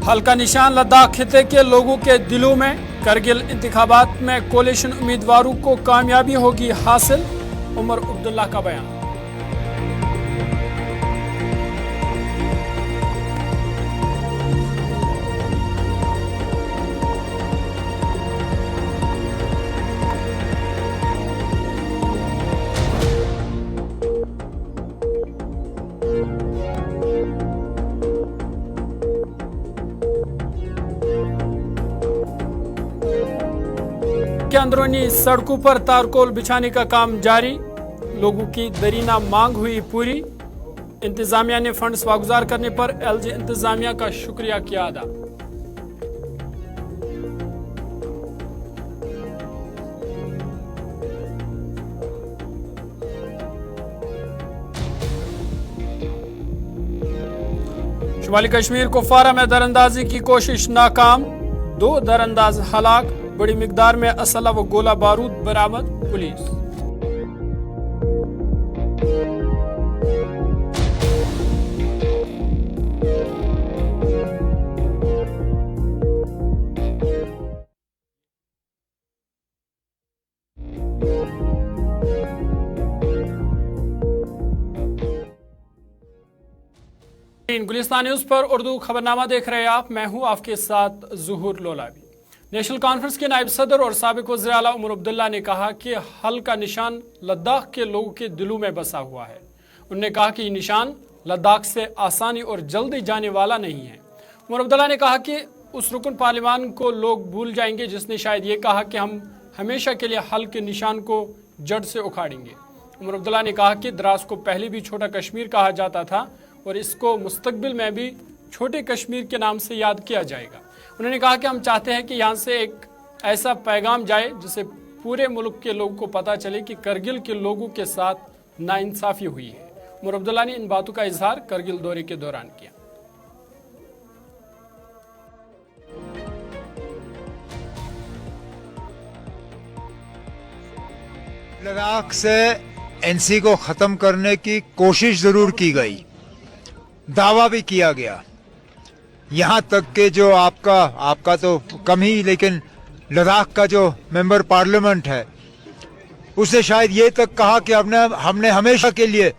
हल्का निशान लद्दाख खिते के लोगों के दिलों में। करगिल इंतखाबात में कोलिशन उम्मीदवारों को कामयाबी होगी हासिल। उमर अब्दुल्ला का बयान। के अंदरूनी सड़कों पर तारकोल बिछाने का काम जारी। लोगों की दरीना मांग हुई पूरी। इंतजामिया ने फंड्स वागुजार करने पर एलजी इंतजामिया का शुक्रिया किया अदा। शुमाली कश्मीर कुपवारा में दरअंदाजी की कोशिश नाकाम। 2 दरअंदाज हलाक। बड़ी मिकदार में असला व गोला बारूद बरामद। पुलिस। गुलिस्तान न्यूज पर उर्दू खबरनामा देख रहे हैं आप। मैं हूं आपके साथ ज़ुहूर लोलाबी। नेशनल कॉन्फ्रेंस के नायब सदर और साबिक वज़ीर आला उमर अब्दुल्ला ने कहा कि हल का निशान लद्दाख के लोगों के दिलों में बसा हुआ है। उन्होंने कहा कि ये निशान लद्दाख से आसानी और जल्दी जाने वाला नहीं है। उमर अब्दुल्ला ने कहा कि उस रुकन पार्लियामान को लोग भूल जाएंगे जिसने शायद ये कहा कि हम हमेशा के लिए हल के निशान को जड़ से उखाड़ेंगे। उमर अब्दुल्ला ने कहा कि द्रास को पहले भी छोटा कश्मीर कहा जाता था और इसको मुस्तकबिल में भी छोटे कश्मीर के नाम से याद किया जाएगा। उन्होंने कहा कि हम चाहते हैं कि यहाँ से एक ऐसा पैगाम जाए जिससे पूरे मुल्क के लोगों को पता चले कि करगिल के लोगों के साथ नाइंसाफी हुई है। उमर अब्दुल्ला ने इन बातों का इजहार करगिल दौरे के दौरान किया। लद्दाख से एनसी को खत्म करने की कोशिश जरूर की गई, दावा भी किया गया। यहाँ तक कि जो आपका तो कम ही, लेकिन लद्दाख का जो मेंबर पार्लियामेंट है उसने शायद ये तक कहा कि हमने हमेशा के लिए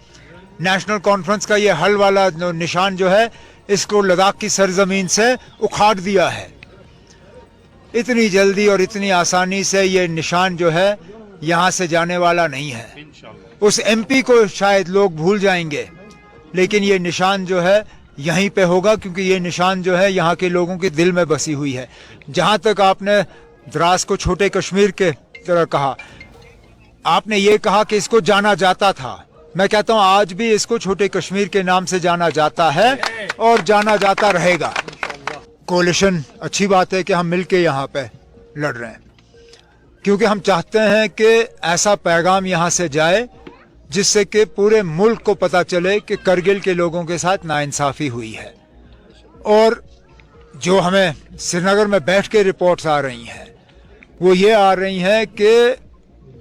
नेशनल कॉन्फ्रेंस का ये हल वाला निशान जो है इसको लद्दाख की सरजमीन से उखाड़ दिया है। इतनी जल्दी और इतनी आसानी से ये निशान जो है यहाँ से जाने वाला नहीं है। उस एमपी को शायद लोग भूल जाएंगे, लेकिन ये निशान जो है यहीं पे होगा, क्योंकि ये निशान जो है यहाँ के लोगों के दिल में बसी हुई है। जहाँ तक आपने द्रास को छोटे कश्मीर के तरह कहा, आपने ये कहा कि इसको जाना जाता था। मैं कहता हूँ आज भी इसको छोटे कश्मीर के नाम से जाना जाता है और जाना जाता रहेगा। कोलिशन अच्छी बात है कि हम मिलके यहाँ पे लड़ रहे हैं, क्योंकि हम चाहते हैं कि ऐसा पैगाम यहाँ से जाए जिससे कि पूरे मुल्क को पता चले कि करगिल के लोगों के साथ नाइंसाफी हुई है। और जो हमें श्रीनगर में बैठ के रिपोर्ट्स आ रही हैं वो ये आ रही हैं कि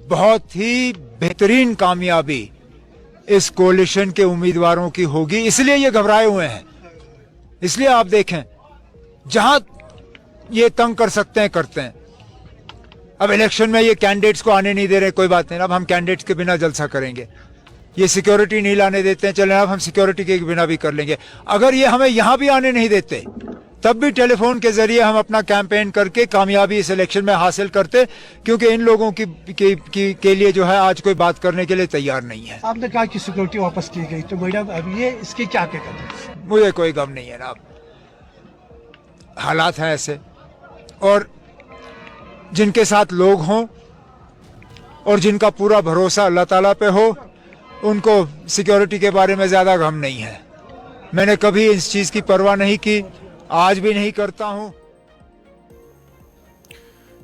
बहुत ही बेहतरीन कामयाबी इस कोलिशन के उम्मीदवारों की होगी, इसलिए ये घबराए हुए हैं। इसलिए आप देखें जहां ये तंग कर सकते हैं करते हैं। अब इलेक्शन में ये कैंडिडेट्स को आने नहीं दे रहे, कोई बात नहीं, अब हम कैंडिडेट्स के बिना जलसा करेंगे। ये सिक्योरिटी नहीं लाने देते हैं, चले अब हम सिक्योरिटी के बिना भी कर लेंगे। अगर ये हमें यहां भी आने नहीं देते तब भी टेलीफोन के जरिए हम अपना कैंपेन करके कामयाबी इस इलेक्शन में हासिल करते, क्योंकि इन लोगों के लिए जो है आज कोई बात करने के लिए तैयार नहीं है। आपने कहा कि सिक्योरिटी वापस की गई, तो मैडम अब ये इसके क्या कहते? मुझे कोई गम नहीं है ना, हालात है ऐसे, और जिनके साथ लोग हों और जिनका पूरा भरोसा अल्लाह ताला पे हो, उनको सिक्योरिटी के बारे में ज्यादा गम नहीं है। मैंने कभी इस चीज की परवाह नहीं की, आज भी नहीं करता हूं।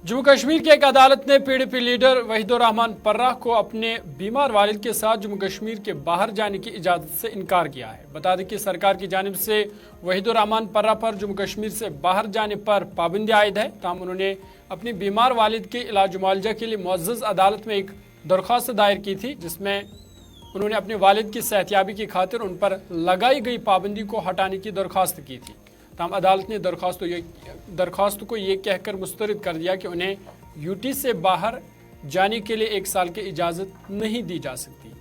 जम्मू कश्मीर की एक अदालत ने पीडीपी लीडर वहीदुर रहमान पर्रा को अपने बीमार वालिद के साथ जम्मू कश्मीर के बाहर जाने की इजाजत से इनकार किया है। बता दें कि सरकार की जानिब से वहीदुर रहमान पर्रा पर जम्मू कश्मीर से बाहर जाने पर पाबंदी आयद है। ताहम उन्होंने अपनी बीमार वालिद के इलाज मुआवजा के लिए मुअज़्ज़ज़ अदालत में एक दरख्वास्त दायर की थी, जिसमें उन्होंने अपने वालिद की सेहतयाबी की खातिर उन पर लगाई गई पाबंदी को हटाने की दरख्वास्त की थी। ताहम अदालत ने दरख्वास्त को ये कहकर मुस्तरद कर दिया कि उन्हें यूटी से बाहर जाने के लिए 1 साल की इजाज़त नहीं दी जा सकती।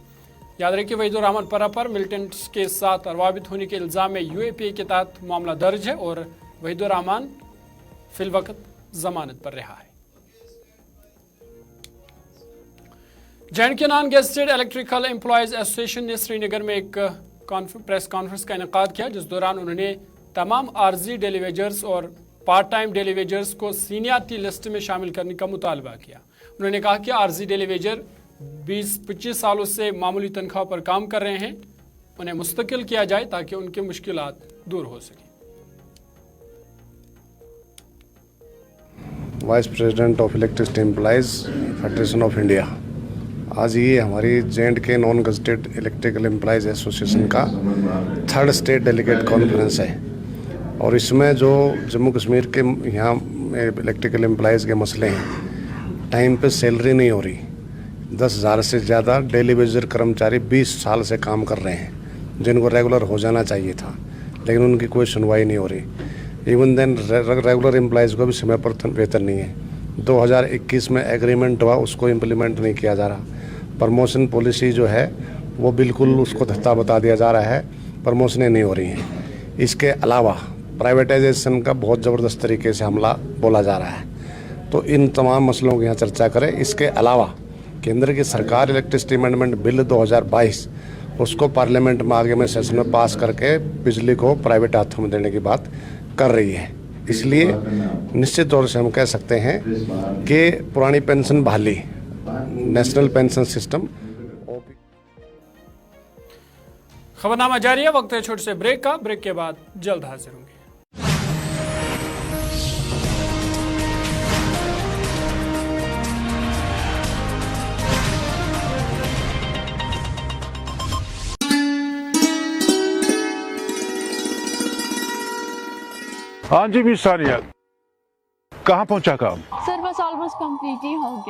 याद रहे कि वहीदुर रहमान परा पर मिलिटेंट्स के साथ रवाबित होने के इल्ज़ाम में यूएपीए के तहत मामला दर्ज है और वहीदुर रहमान फिलवक्त जमानत पर रहा है। जैन के non gazetted electrical employees association ने श्रीनगर में एक प्रेस कॉन्फ्रेंस का इनेकाद किया, जिस दौरान उन्होंने तमाम आर्जी डेलीवेजर्स और पार्ट टाइम डेलीवेजर्स को सीनियरिटी लिस्ट में शामिल करने का मुतालबा किया। उन्होंने कहा कि आर्जी डेलीवेजर 20-25 सालों से मामूली तनख्वाह पर काम कर रहे हैं, उन्हें मुस्तकिल किया जाए ताकि उनकी मुश्किलात दूर हो सके। Vice president of electricity employees federation of India, आज ये हमारी J&K non gazetted electrical employees association का 3rd स्टेट डेलीगेट कॉन्फ्रेंस है और इसमें जो जम्मू कश्मीर के यहाँ इलेक्ट्रिकल एम्प्लॉयज़ के मसले हैं, टाइम पे सैलरी नहीं हो रही, 10,000 से ज़्यादा डेली वेजर कर्मचारी 20 साल से काम कर रहे हैं जिनको रेगुलर हो जाना चाहिए था, लेकिन उनकी कोई सुनवाई नहीं हो रही। इवन देन रेगुलर एम्प्लॉयज़ को भी समय पर वेतन नहीं है। 2021 में एग्रीमेंट हुआ, उसको इम्प्लीमेंट नहीं किया जा रहा। प्रमोशन पॉलिसी जो है वो बिल्कुल उसको धत्ता बता दिया जा रहा है, प्रमोशनें नहीं हो रही हैं। इसके अलावा प्राइवेटाइजेशन का बहुत ज़बरदस्त तरीके से हमला बोला जा रहा है। तो इन तमाम मसलों की यहाँ चर्चा करें। इसके अलावा केंद्र की सरकार इलेक्ट्रिसिटी अमेंडमेंट बिल 2022 उसको पार्लियामेंट में आगे में सेशन में पास करके बिजली को प्राइवेट हाथों में देने की बात कर रही है। इसलिए निश्चित तौर से हम कह सकते हैं कि पुरानी पेंशन बहाली, नेशनल पेंशन सिस्टम। खबरनामा जारी है, वक्त है छोटे से ब्रेक का। ब्रेक के बाद जल्द हाजिर होंगे। हाँ जी मिस सानिया, कहाँ पहुंचा काम? सर बस ऑलमोस्ट कंप्लीट ही हो गया।